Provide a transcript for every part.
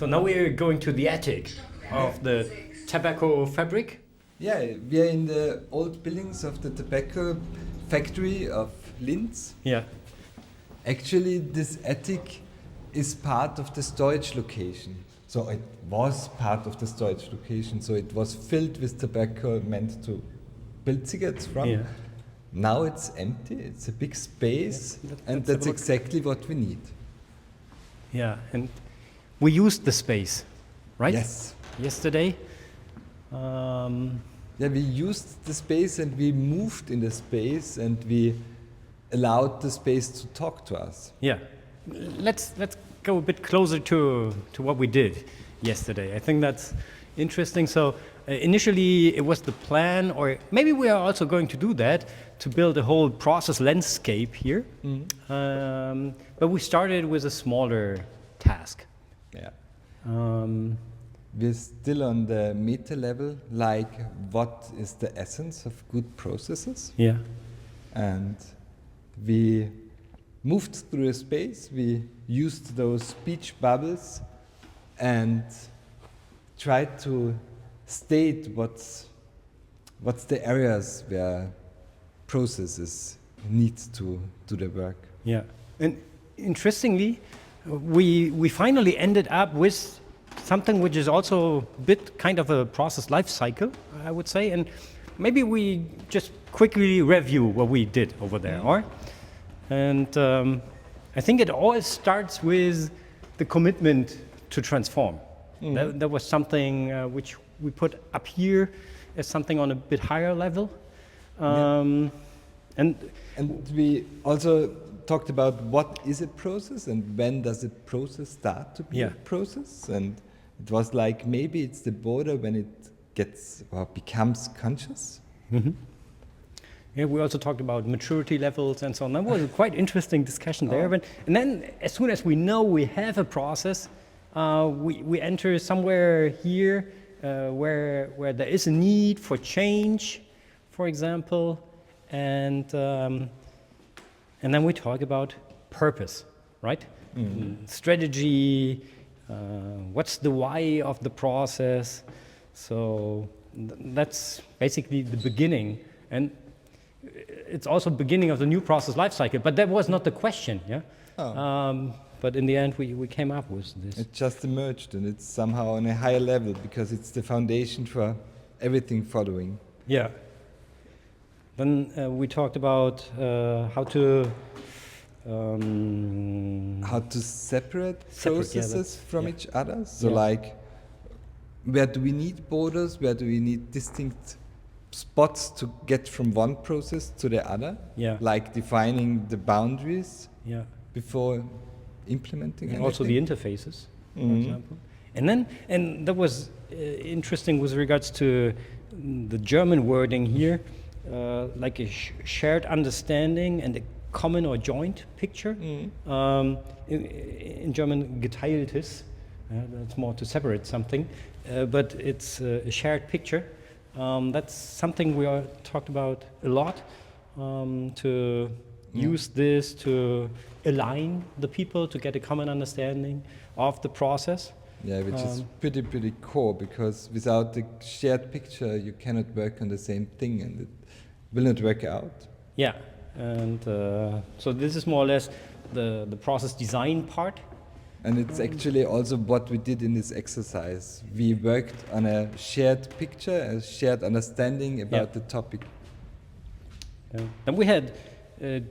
So now we're going to the attic of the tobacco fabric. Yeah, we are in the old buildings of the tobacco factory of Linz. Yeah. Actually, this attic is part of the storage location. So it was part of the storage location. So it was filled with tobacco meant to build cigarettes from. Yeah. Now it's empty. It's a big space, and that's exactly what we need. Yeah, and we used the space, right? Yes. Yesterday. Yeah, we used the space and we moved in the space and we allowed the space to talk to us. Yeah. Let's go a bit closer to what we did yesterday. I think that's interesting. So initially it was the plan, or maybe we are also going to do that, to build a whole process landscape here. Mm-hmm. But we started with a smaller task. Yeah. We're still on the meta level, like what is the essence of good processes? Yeah. And we moved through a space, we used those speech bubbles and tried to state what's the areas where processes need to do the work. Yeah. And interestingly, we finally ended up with something which is also a bit kind of a process life cycle, I would say. And maybe we just quickly review what we did over there, or? And I think it always starts with the commitment to transform. Mm-hmm. That was something which we put up here as something on a bit higher level. And we also talked about what is a process and when does a process start to be a process. And it was like maybe it's the border when it gets or becomes conscious. Mm-hmm. Yeah, we also talked about maturity levels and so on. That was a quite interesting discussion there. But, and then as soon as we know we have a process, we enter somewhere here where there is a need for change, for example, and then we talk about purpose, right? Mm-hmm. Strategy, what's the why of the process. So that's basically the beginning. And it's also the beginning of the new process life cycle, but that was not the question, yeah? But in the end, we came up with this. It just emerged, and it's somehow on a higher level because it's the foundation for everything following. Yeah. Then we talked about how to separate processes from each other. So like, where do we need borders? Where do we need distinct spots to get from one process to the other? Yeah. Like defining the boundaries before implementing anything. Also the interfaces, for example. And that was interesting with regards to the German wording here, like a shared understanding and a common or joint picture. In German, geteiltes, that's more to separate something, but it's a shared picture. That's something we talked about a lot, to use this to align the people to get a common understanding of the process. Yeah, which is pretty core, because without the shared picture you cannot work on the same thing and it will not work out. Yeah, and so this is more or less the process design part. And it's actually also what we did in this exercise. We worked on a shared picture, a shared understanding about the topic. And we had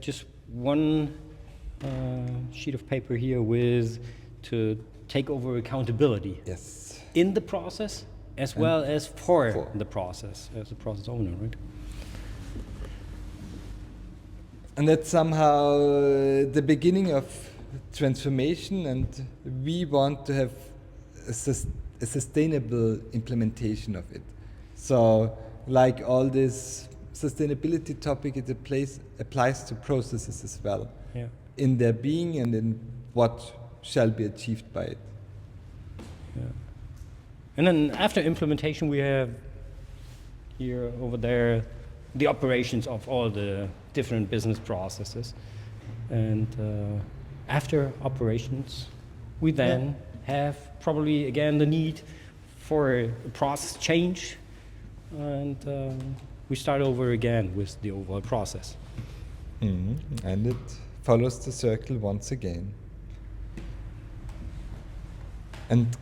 just one sheet of paper here to take over accountability. Yes. In the process, as well as for the process, as a process owner, right? And that's somehow the beginning of transformation, and we want to have a sustainable implementation of it. So like all this sustainability topic, it applies to processes as well, in their being and in what shall be achieved by it. Yeah. And then after implementation, we have here, over there, the operations of all the different business processes. And after operations, we then have probably again the need for a process change, and we start over again with the overall process. And it follows the circle once again. And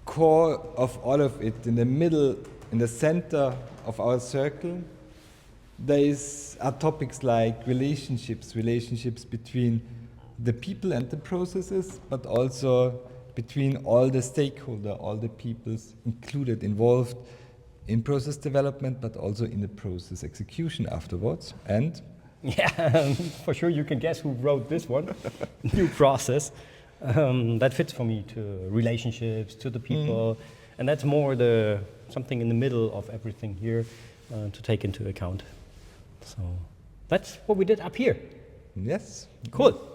core of all of it, in the middle, in the center of our circle, are topics like relationships between the people and the processes, but also between all the stakeholders, all the peoples included, involved in process development, but also in the process execution afterwards. And yeah, for sure you can guess who wrote this one, new process. That fits for me to relationships, to the people, and that's more something in the middle of everything here to take into account. So that's what we did up here. yes. Cool.